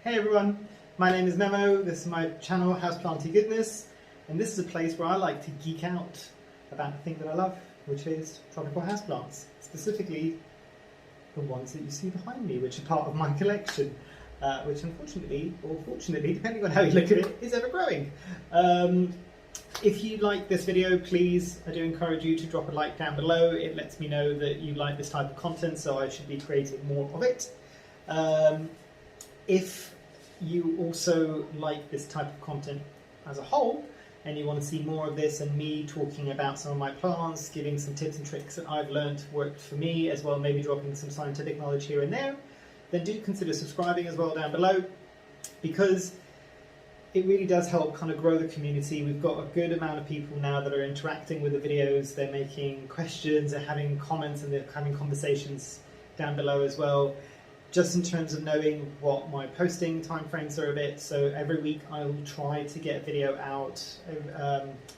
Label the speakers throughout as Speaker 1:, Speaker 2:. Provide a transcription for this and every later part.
Speaker 1: Hey everyone, my name is Memo, this is my channel Houseplanty Goodness, and this is a place where I like to geek out about the thing that I love, which is tropical houseplants, specifically the ones that you see behind me, which are part of my collection, which unfortunately, or fortunately, depending on how you look at it, is ever growing. If you like this video, please, I do encourage you to drop a like down below. It lets me know that you like this type of content, so I should be creating more of it. If you also like this type of content as a whole, and you want to see more of this and me talking about some of my plants, giving some tips and tricks that I've learned worked for me, as well maybe dropping some scientific knowledge here and there, then do consider subscribing as well down below, because it really does help kind of grow the community. We've got a good amount of people now that are interacting with the videos, they're making questions, they're having comments, and they're having conversations down below as well. Just in terms of knowing what my posting timeframes are a bit, so every week I will try to get a video out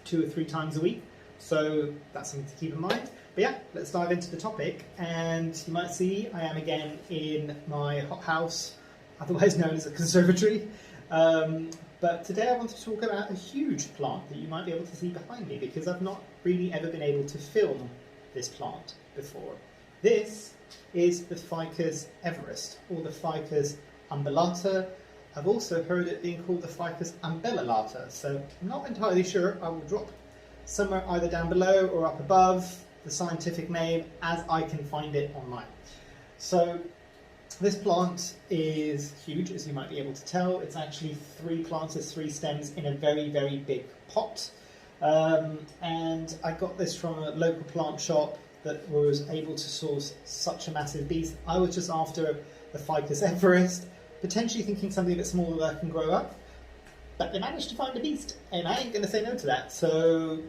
Speaker 1: 2 or 3 times a week, so that's something to keep in mind. But yeah, let's dive into the topic, and you might see I am again in my hothouse, otherwise known as a conservatory. But today I want to talk about a huge plant that you might be able to see behind me, because I've not really ever been able to film this plant before. This is the Ficus everest, or the Ficus umbellata. I've also heard it being called the Ficus umbellata, so I'm not entirely sure. I will drop somewhere either down below or up above the scientific name as I can find it online. So this plant is huge, as you might be able to tell. It's actually 3 plants, there's 3 stems in a very, very big pot. And I got this from a local plant shop that was able to source such a massive beast. I was just after the Ficus everest, potentially thinking something a bit smaller that I can grow up, but they managed to find a beast, and I ain't going to say no to that. So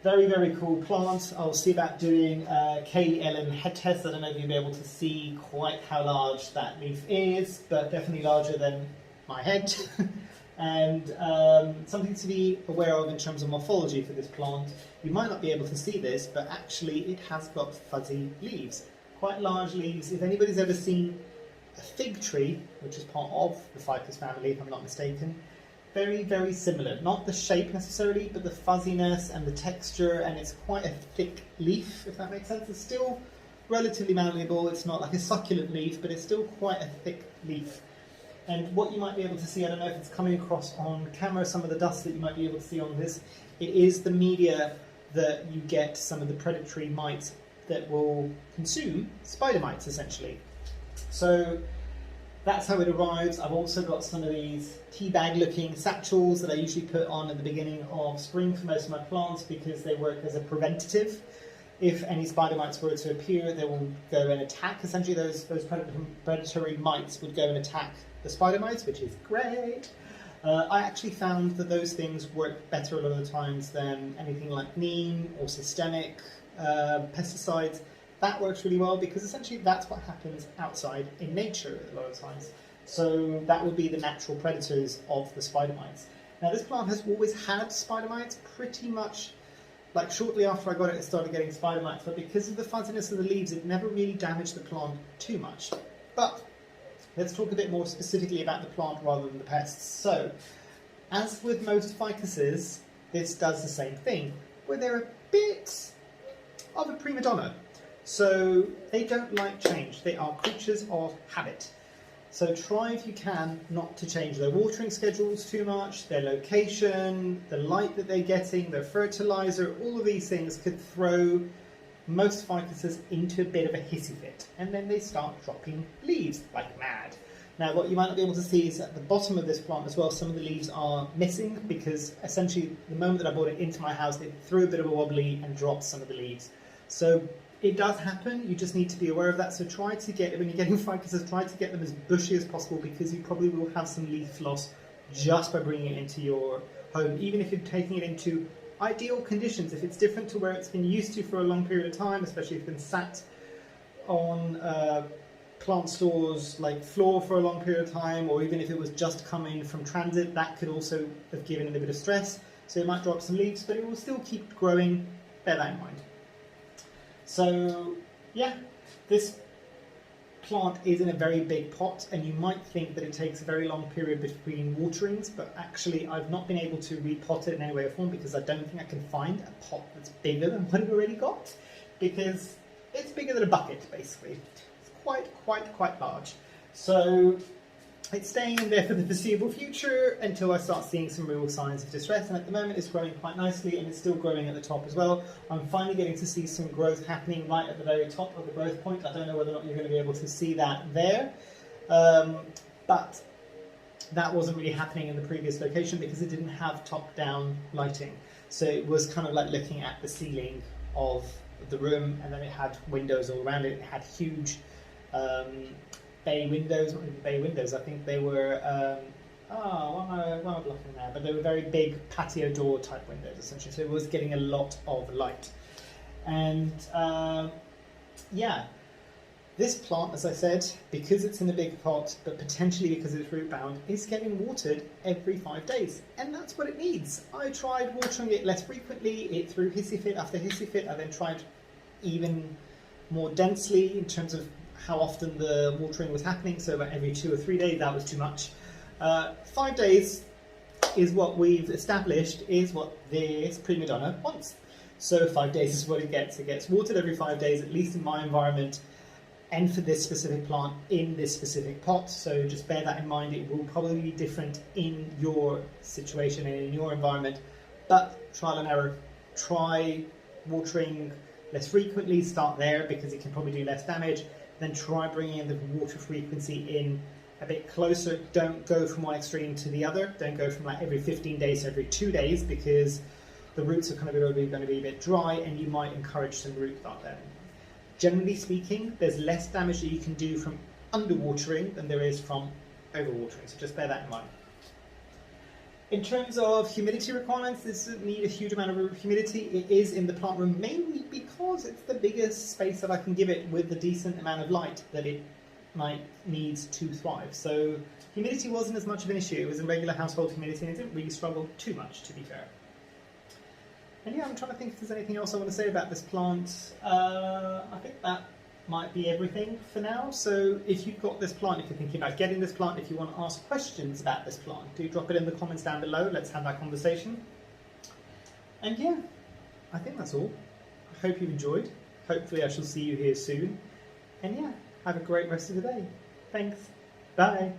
Speaker 1: very, very cool plant. I'll see about doing a KLM head test. I don't know if you'll be able to see quite how large that leaf is, but definitely larger than my head. And something to be aware of in terms of morphology for this plant. You might not be able to see this, but actually it has got fuzzy leaves, quite large leaves. If anybody's ever seen a fig tree, which is part of the Ficus family, if I'm not mistaken, very, very similar. Not the shape necessarily, but the fuzziness and the texture, and it's quite a thick leaf, if that makes sense. It's still relatively malleable. It's not like a succulent leaf, but it's still quite a thick leaf. And what you might be able to see, I don't know if it's coming across on camera, some of the dust that you might be able to see on this, it is the media that you get some of the predatory mites that will consume spider mites, essentially. So that's how it arrives. I've also got some of these tea bag looking satchels that I usually put on at the beginning of spring for most of my plants, because they work as a preventative. If any spider mites were to appear, they will go and attack. Essentially, those predatory mites would go and attack the spider mites, which is great. I actually found that those things work better a lot of the times than anything like neem or systemic pesticides. That works really well, because essentially that's what happens outside in nature a lot of times. So that would be the natural predators of the spider mites. Now this plant has always had spider mites, pretty much like shortly after I got it, it started getting spider mites, but because of the fuzziness of the leaves, it never really damaged the plant too much. But let's talk a bit more specifically about the plant rather than the pests. So, as with most ficuses, this does the same thing, where they're a bit of a prima donna. So, they don't like change. They are creatures of habit. So try if you can not to change their watering schedules too much, their location, the light that they're getting, their fertilizer, all of these things could throw most ficuses into a bit of a hissy fit, and then they start dropping leaves like mad. Now what you might not be able to see is at the bottom of this plant as well, some of the leaves are missing, because essentially the moment that I brought it into my house, it threw a bit of a wobbly and dropped some of the leaves. So it does happen, you just need to be aware of that. So try to get, when you're getting ficuses, try to get them as bushy as possible, because you probably will have some leaf loss just by bringing it into your home, even if you're taking it into ideal conditions. If it's different to where it's been used to for a long period of time, especially if it's been sat on plant stores like floor for a long period of time, or even if it was just coming from transit, that could also have given it a bit of stress. So it might drop some leaves, but it will still keep growing. Bear that in mind. So yeah, this plant is in a very big pot, and you might think that it takes a very long period between waterings, but actually I've not been able to repot it in any way or form because I don't think I can find a pot that's bigger than what I've already got, because it's bigger than a bucket basically. It's quite large. So it's staying in there for the foreseeable future until I start seeing some real signs of distress, and at the moment it's growing quite nicely and it's still growing at the top as well. I'm finally getting to see some growth happening right at the very top of the growth point. I don't know whether or not you're going to be able to see that there, but that wasn't really happening in the previous location because it didn't have top-down lighting. So it was kind of like looking at the ceiling of the room, and then it had windows all around it. It had huge bay windows, not even bay windows, I think they were, why am I blocking there? But they were very big patio door type windows essentially, so it was getting a lot of light. And yeah, this plant, as I said, because it's in a big pot, but potentially because it's root bound, is getting watered every 5 days, and that's what it needs. I tried watering it less frequently, it threw hissy fit after hissy fit. I then tried even more densely in terms of how often the watering was happening, so about every 2 or 3 days. That was too much. 5 days is what we've established is what this prima donna wants. So 5 days is what it gets. It gets watered every 5 days, at least in my environment, and for this specific plant in this specific pot. So just bear that in mind. It will probably be different in your situation and in your environment, but trial and error. Try watering less frequently, start there because it can probably do less damage. Then try bringing the water frequency in a bit closer. Don't go from one extreme to the other. Don't go from like every 15 days to every 2 days, because the roots are kind of going to be a bit dry and you might encourage some root rot then. Generally speaking, there's less damage that you can do from underwatering than there is from overwatering, so just bear that in mind. In terms of humidity requirements, this doesn't need a huge amount of humidity. It is in the plant room mainly because it's the biggest space that I can give it with the decent amount of light that it might need to thrive. So humidity wasn't as much of an issue. It was a regular household humidity and it didn't really struggle too much, to be fair. And yeah, I'm trying to think if there's anything else I want to say about this plant. I think that might be everything for now. So if you've got this plant, if you're thinking about getting this plant, if you want to ask questions about this plant, do drop it in the comments down below. Let's have that conversation. And yeah, I think that's all. I hope you've enjoyed. Hopefully I shall see you here soon. And yeah, have a great rest of the day. Thanks. Bye.